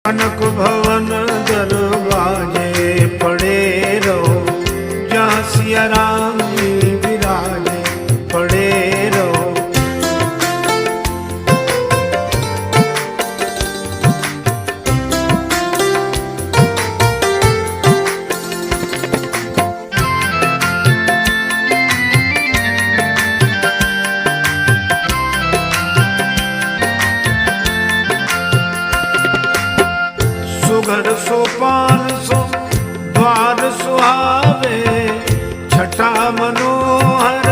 कनक भवन दरवाजे पड़े रहो, जहाँ सिया राम जी विराजे पड़े रहो। सुघर सोपान सो द्वार सुहावे, छटा मनोहर